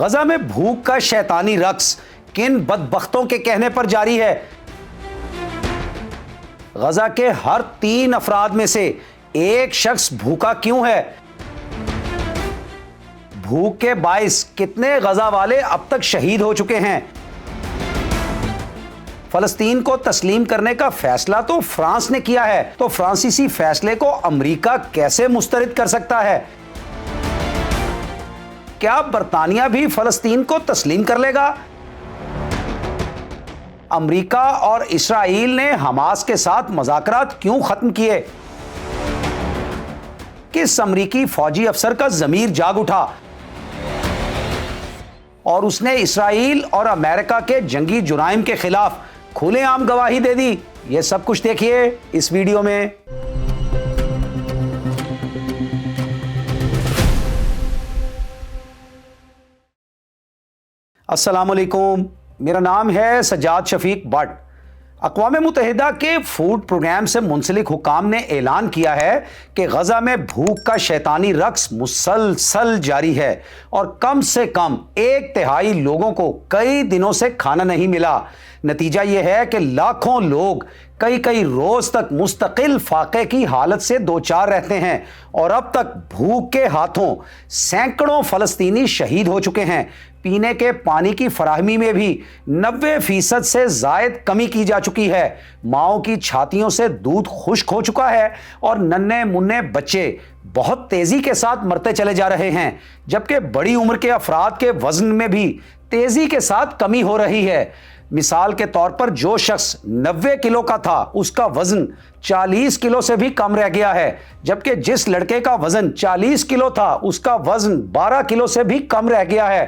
غزہ میں بھوک کا شیطانی رقص کن بدبختوں کے کہنے پر جاری ہے؟ غزہ کے ہر 3 افراد میں سے ایک شخص بھوکا کیوں ہے؟ بھوک کے باعث کتنے غزہ والے اب تک شہید ہو چکے ہیں؟ فلسطین کو تسلیم کرنے کا فیصلہ تو فرانس نے کیا ہے، تو فرانسیسی فیصلے کو امریکہ کیسے مسترد کر سکتا ہے؟ کیا برطانیہ بھی فلسطین کو تسلیم کر لے گا؟ امریکہ اور اسرائیل نے حماس کے ساتھ مذاکرات کیوں ختم کیے؟ کس امریکی فوجی افسر کا ضمیر جاگ اٹھا اور اس نے اسرائیل اور امریکہ کے جنگی جرائم کے خلاف کھلے عام گواہی دے دی؟ یہ سب کچھ دیکھیے اس ویڈیو میں۔ السلام علیکم، میرا نام ہے سجاد شفیق بٹ۔ اقوام متحدہ کے فوڈ پروگرام سے منسلک حکام نے اعلان کیا ہے کہ غزہ میں بھوک کا شیطانی رقص مسلسل جاری ہے اور کم سے کم 1/3 لوگوں کو کئی دنوں سے کھانا نہیں ملا۔ نتیجہ یہ ہے کہ لاکھوں لوگ کئی روز تک مستقل فاقے کی حالت سے دوچار رہتے ہیں اور اب تک بھوک کے ہاتھوں سینکڑوں فلسطینی شہید ہو چکے ہیں۔ پینے کے پانی کی فراہمی میں بھی 90% سے زائد کمی کی جا چکی ہے۔ ماؤں کی چھاتیوں سے دودھ خشک ہو چکا ہے اور ننھے منھے بچے بہت تیزی کے ساتھ مرتے چلے جا رہے ہیں، جبکہ بڑی عمر کے افراد کے وزن میں بھی تیزی کے ساتھ کمی ہو رہی ہے۔ مثال کے طور پر جو شخص 90 کلو کا تھا اس کا وزن 40 کلو سے بھی کم رہ گیا ہے، جبکہ جس لڑکے کا وزن 40 کلو تھا اس کا وزن 12 کلو سے بھی کم رہ گیا ہے۔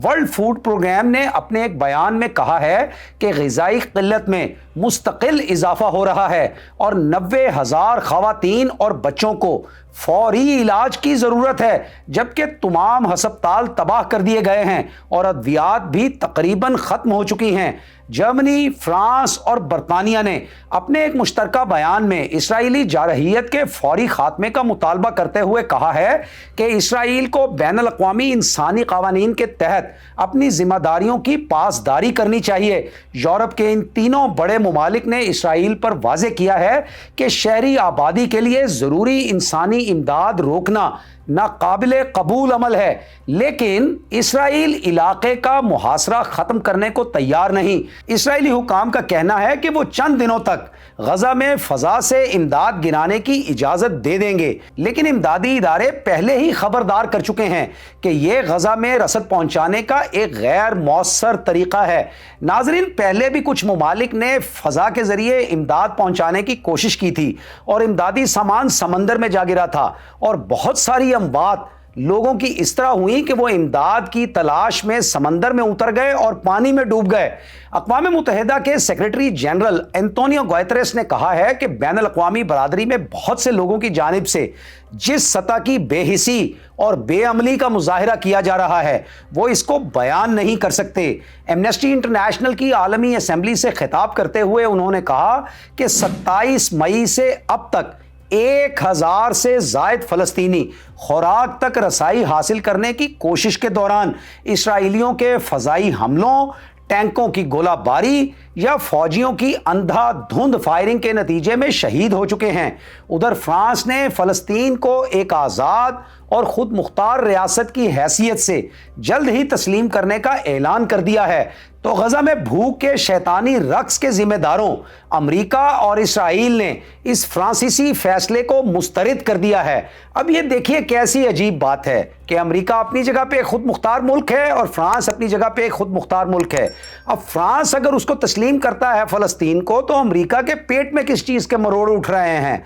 ورلڈ فوڈ پروگرام نے اپنے ایک بیان میں کہا ہے کہ غذائی قلت میں مستقل اضافہ ہو رہا ہے اور 90,000 خواتین اور بچوں کو فوری علاج کی ضرورت ہے، جبکہ تمام ہسپتال تباہ کر دیے گئے ہیں اور ادویات بھی تقریباً ختم ہو چکی ہیں۔ جرمنی، فرانس اور برطانیہ نے اپنے ایک مشترکہ بیان میں اسرائیلی جارحیت کے فوری خاتمے کا مطالبہ کرتے ہوئے کہا ہے کہ اسرائیل کو بین الاقوامی انسانی قوانین کے تحت اپنی ذمہ داریوں کی پاسداری کرنی چاہیے۔ یورپ کے ان تینوں بڑے ممالک نے اسرائیل پر واضح کیا ہے کہ شہری آبادی کے لیے ضروری انسانی امداد روکنا ناقابل قبول عمل ہے، لیکن اسرائیل علاقے کا محاصرہ ختم کرنے کو تیار نہیں۔ اسرائیلی حکام کا کہنا ہے کہ وہ چند دنوں تک غزہ میں فضا سے امداد گرانے کی اجازت دے دیں گے، لیکن امدادی ادارے پہلے ہی خبردار کر چکے ہیں کہ یہ غزہ میں رسد پہنچانے کا ایک غیر مؤثر طریقہ ہے۔ ناظرین، پہلے بھی کچھ ممالک نے فضا کے ذریعے امداد پہنچانے کی کوشش کی تھی اور امدادی سامان سمندر میں جا گرا تھا اور بہت ساری اموات لوگوں کی اس طرح ہوئی کہ وہ امداد کی تلاش میں سمندر میں اتر گئے اور پانی میں ڈوب گئے۔ اقوام متحدہ کے سیکریٹری جنرل انتونیو گوتریس نے کہا ہے کہ بین الاقوامی برادری میں بہت سے لوگوں کی جانب سے جس سطح کی بے حسی اور بے عملی کا مظاہرہ کیا جا رہا ہے وہ اس کو بیان نہیں کر سکتے۔ ایمنسٹی انٹرنیشنل کی عالمی اسمبلی سے خطاب کرتے ہوئے انہوں نے کہا کہ 27 مئی سے اب تک 1000 سے زائد فلسطینی خوراک تک رسائی حاصل کرنے کی کوشش کے دوران اسرائیلیوں کے فضائی حملوں، ٹینکوں کی گولہ باری یا فوجیوں کی اندھا دھند فائرنگ کے نتیجے میں شہید ہو چکے ہیں۔ ادھر فرانس نے فلسطین کو ایک آزاد اور خود مختار ریاست کی حیثیت سے جلد ہی تسلیم کرنے کا اعلان کر دیا ہے۔ تو غزہ میں بھوک کے شیطانی رقص کے ذمہ داروں امریکہ اور اسرائیل نے اس فرانسیسی فیصلے کو مسترد کر دیا ہے۔ اب یہ دیکھیے کیسی عجیب بات ہے کہ امریکہ اپنی جگہ پہ خود مختار ملک ہے اور فرانس اپنی جگہ پہ خود مختار ملک ہے۔ اب فرانس اگر اس کو تسلیم کرتا ہے فلسطین کو، تو امریکہ کے پیٹ میں کس چیز کے مروڑ اٹھ رہے ہیں؟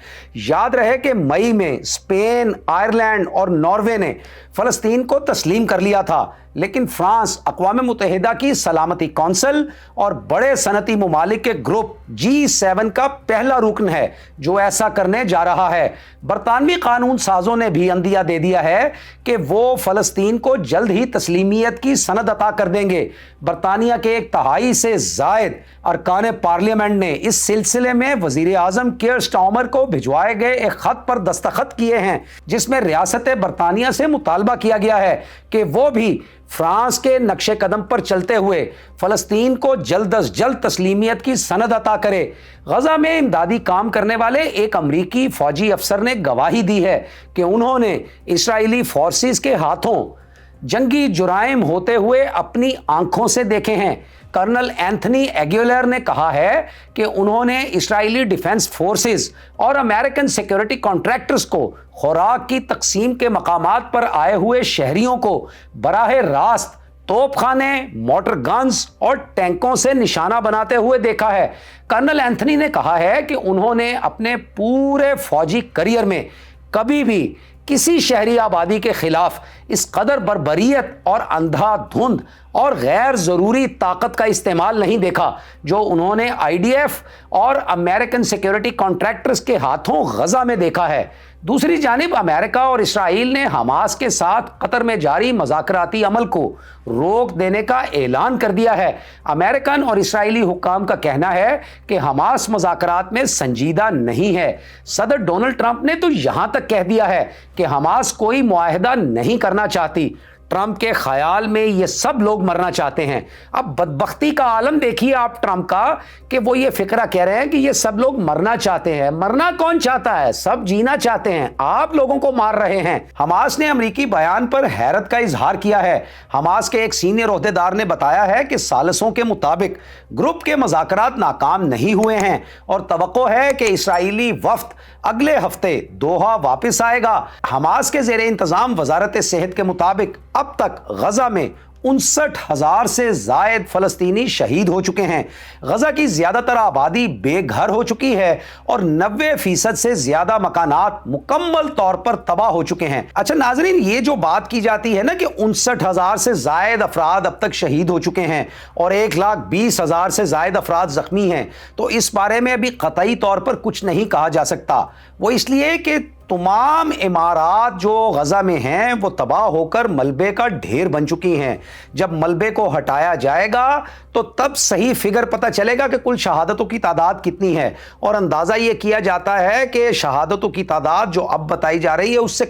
یاد رہے کہ مئی میں اسپین، آئرلینڈ اور ناروے نے فلسطین کو تسلیم کر لیا تھا، لیکن فرانس اقوام متحدہ کی سلامتی کونسل اور بڑے صنعتی ممالک کے گروپ G7 کا پہلا رکن ہے جو ایسا کرنے جا رہا ہے۔ برطانوی قانون سازوں نے بھی اندیا دے دیا ہے کہ وہ فلسطین کو جلد ہی تسلیمیت کی سند عطا کر دیں گے۔ برطانیہ کے 1/3 سے زائد ارکان پارلیمنٹ نے اس سلسلے میں وزیر اعظم کیئر سٹارمر کو بھجوائے گئے ایک خط پر دستخط کیے ہیں، جس میں ریاست برطانیہ سے مطالبہ کیا گیا ہے کہ وہ بھی फ्रांस के नक्शे कदम पर चलते हुए फलस्तीन को जल्द अज जल्द तस्लीमियत की सनद अता करे। गजा में इमदादी काम करने वाले एक अमरीकी फौजी अफसर ने गवाही दी है कि उन्होंने इस्राएली फोर्सेस के हाथों जंगी जुराइम होते हुए अपनी आंखों से देखे हैं। कर्नल एंथनी एग्यूलर ने कहा है कि उन्होंने इस्राएली डिफेंस फोर्सेस और अमेरिकन सिक्योरिटी कॉन्ट्रैक्टर्स को खुराक की तकसीम के मकामात पर आए हुए शहरियों को बराह रास्त तोपखाने, मोटर गन्स और टैंकों से निशाना बनाते हुए देखा है। कर्नल एंथनी ने कहा है कि उन्होंने अपने पूरे फौजी करियर में कभी भी किसी शहरी आबादी के खिलाफ इस कदर बर्बरियत और अंधाधुंध और गैर ज़रूरी ताकत का इस्तेमाल नहीं देखा जो उन्होंने आईडीएफ और अमेरिकन सिक्योरिटी कॉन्ट्रैक्टर्स के हाथों गजा में देखा है। दूसरी जानिब अमेरिका और इसराइल ने हमास के साथ कतर में जारी मज़ाकराती अमल को रोक देने का ऐलान कर दिया है। अमेरिकन और इसराइली हुक्काम का कहना है कि हमास मज़ाकरात में संजीदा नहीं है। सदर डोनाल्ड ट्रंप ने तो यहां तक कह दिया है कि हमास कोई मुआहदा नहीं करना चाहती। ट्रंप के ख्याल में ये सब लोग मरना चाहते हैं। अब बदबख्ती का आलम देखिए आप ट्रंप का कि वो ये फिक्रा कह रहे हैं कि ये सब लोग मरना चाहते हैं। मरना कौन चाहता है? सब जीना चाहते हैं। आप लोगों को मार रहे हैं। हमास ने अमरीकी बयान पर हैरत का इजहार किया है। हमास के एक सीनियर ओहदेदार ने बताया है कि सालसों के मुताबिक ग्रुप के मज़ाकरात नाकाम नहीं हुए हैं और तवक्को है कि इसराइली वफ्द अगले हफ्ते दोहा वापस आएगा। हमास के ज़ेरे इंतजाम वजारत सेहत के मुताबिक अब तक गजा में 59,000 से जायद फलस्तीनी शहीद हो चुके हैं। गजा की ज्यादातर आबादी बेघर हो चुकी है और 90% से ज्यादा मकानात मुकम्मल तौर पर तबाह हो चुके हैं। अच्छा नाजरीन, ये जो बात की जाती है ना कि 59,000 से जायद अफराद अब तक शहीद हो चुके हैं और 1,20,000 से जायद अफराद जख्मी हैं, तो इस बारे में अभी कतई तौर पर कुछ नहीं कहा जा सकता। वो इसलिए कि तमाम इमारात जो गजा में हैं वो तबाह होकर मलबे का ढेर बन चुकी हैं। जब मलबे को हटाया जाएगा तो तब सही फिगर पता चलेगा कि कुल शहादतों की तादाद कितनी है। और अंदाज़ा ये किया जाता है कि शहादतों की तादाद जो अब बताई जा रही है उससे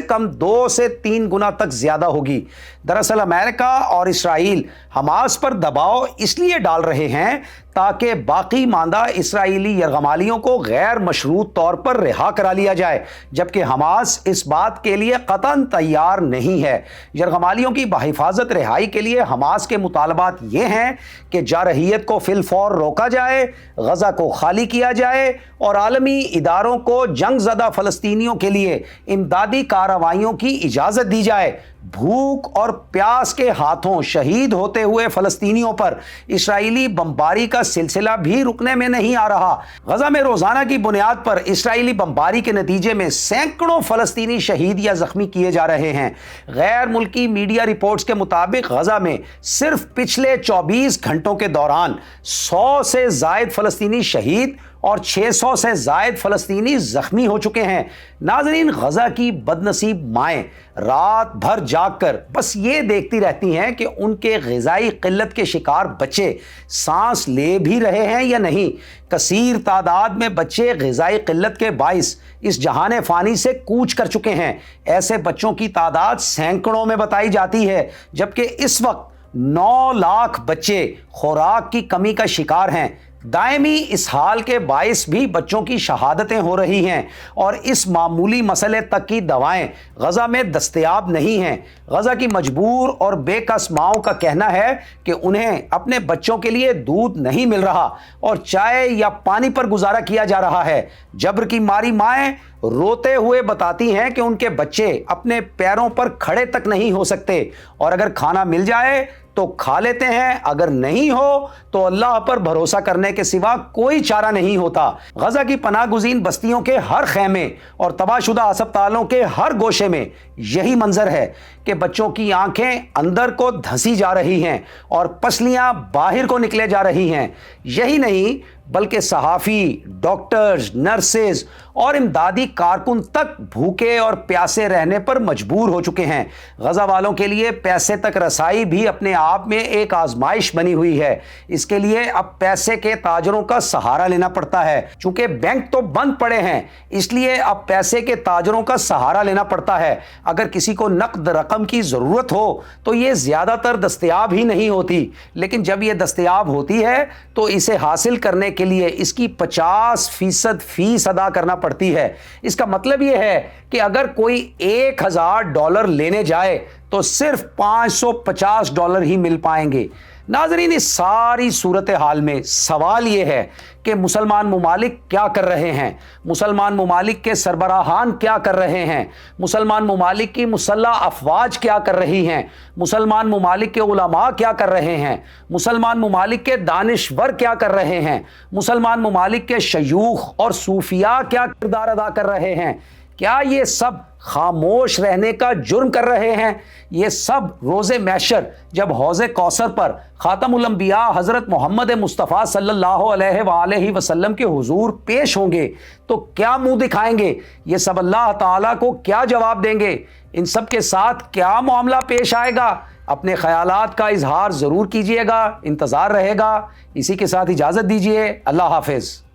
कम 2 से 3 गुना तक ज़्यादा होगी। दरअसल अमेरिका और इसराइल हमास पर दबाव इसलिए डाल रहे हैं ताकि बाकी मांदा इसराइली यरगमालियों को गैर मशरूत तौर पर रिहा करा लिया जाए, जबकि हमास इस बात के लिए कतन तैयार नहीं है। यरगमालियों की बाहिफाजत रिहाई के लिए हमास के मुतालबात ये हैं कि जारहियत को फिलफौर रोका जाए, गजा को खाली किया जाए और आलमी इदारों को जंग ज़दा फ़लस्तीनियों के लिए इमदादी कार्रवाइयों की इजाज़त दी जाए। भूख और प्यास के हाथों शहीद होते हुए फलस्तीनियों पर इस्राएली बमबारी का सिलसिला भी रुकने में नहीं आ रहा। गजा में रोजाना की बुनियाद पर इस्राएली बमबारी के नतीजे में सैकड़ों फलस्तीनी शहीद या जख्मी किए जा रहे हैं। गैर मुल्की मीडिया रिपोर्ट्स के मुताबिक गजा में सिर्फ पिछले 24 घंटों के दौरान 100 से जायद फलस्तीनी शहीद और 600 से जायद फलस्तीनी जख्मी हो चुके हैं। नाजरीन, गजा की बदनसीब माएँ रात भर जागकर बस ये देखती रहती हैं कि उनके ग़िज़ाई क़िल्लत के शिकार बच्चे सांस ले भी रहे हैं या नहीं। कसीर तादाद में बच्चे ग़िज़ाई क़िल्लत के बाइस इस जहान फ़ानी से कूच कर चुके हैं। ऐसे बच्चों की तादाद सैकड़ों में बताई जाती है, जबकि इस वक्त 9 लाख बच्चे खुराक की कमी का शिकार हैं। दायमी इस हाल के बाइस भी बच्चों की शहादतें हो रही हैं और इस मामूली मसले तक की दवाएं गजा में दस्तयाब नहीं हैं। गजा की मजबूर और बेकस माओं का कहना है कि उन्हें अपने बच्चों के लिए दूध नहीं मिल रहा और चाय या पानी पर गुजारा किया जा रहा है। जबर की मारी माएँ रोते हुए बताती हैं कि उनके बच्चे अपने पैरों पर खड़े तक नहीं हो सकते और अगर खाना मिल जाए तो खा लेते हैं, अगर नहीं हो तो अल्लाह पर भरोसा करने के सिवा कोई चारा नहीं होता। गजा की पनाहगुज़ीन बस्तियों के हर खेमे और तबाहशुदा अस्पतालों के हर गोशे में यही मंजर है कि बच्चों की आंखें अंदर को धंसी जा रही हैं और पसलियां बाहर को निकले जा रही हैं। यही नहीं, बल्कि सहाफ़ी, डॉक्टर्स, नर्सेज और इमदादी कारकुन तक भूखे और प्यासे रहने पर मजबूर हो चुके हैं। गजा वालों के लिए पैसे तक रसाई भी अपने आप में एक आजमाइश बनी हुई है। इसके लिए अब पैसे के ताजरों का सहारा लेना पड़ता है। चूंकि बैंक तो बंद पड़े हैं, इसलिए अब पैसे के ताजरों का सहारा लेना पड़ता है। अगर किसी को नकद रकम की ज़रूरत हो तो ये ज़्यादातर दस्तयाब ही नहीं होती, लेकिन जब ये दस्तयाब होती है तो इसे हासिल करने के लिए इसकी 50% फीस अदा करना पड़ती है। इसका मतलब ये है कि अगर कोई $1000 लेने जाए तो सिर्फ $550 ही मिल पाएंगे। नाज़रीन, इस सारी सूरत हाल में सवाल ये है कि मुसलमान मुमालिक क्या कर रहे हैं, मुसलमान मुमालिक के सरबराहान क्या कर रहे हैं, मुसलमान मुमालिक की मुसल्लह अफवाज क्या कर रही हैं, मुसलमान मुमालिक के उलमा क्या कर रहे हैं, मुसलमान मुमालिक के दानिश्वर क्या कर रहे हैं, मुसलमान मुमालिक के शयूख और सूफिया क्या किरदार अदा कर रहे हैं। क्या ये सब खामोश रहने का जुर्म कर रहे हैं? ये सब रोज़े महशर जब हौज़े कौसर पर ख़ातमुल अंबिया हज़रत मोहम्मद मुस्तफ़ा सल्लल्लाहु अलैहि वसल्लम के हुजूर पेश होंगे तो क्या मुंह दिखाएंगे? ये सब अल्लाह ताला को क्या जवाब देंगे? इन सब के साथ क्या मामला पेश आएगा? अपने ख़यालात का इजहार ज़रूर कीजिएगा, इंतज़ार रहेगा। इसी के साथ इजाज़त दीजिए। अल्लाह हाफ़िज़।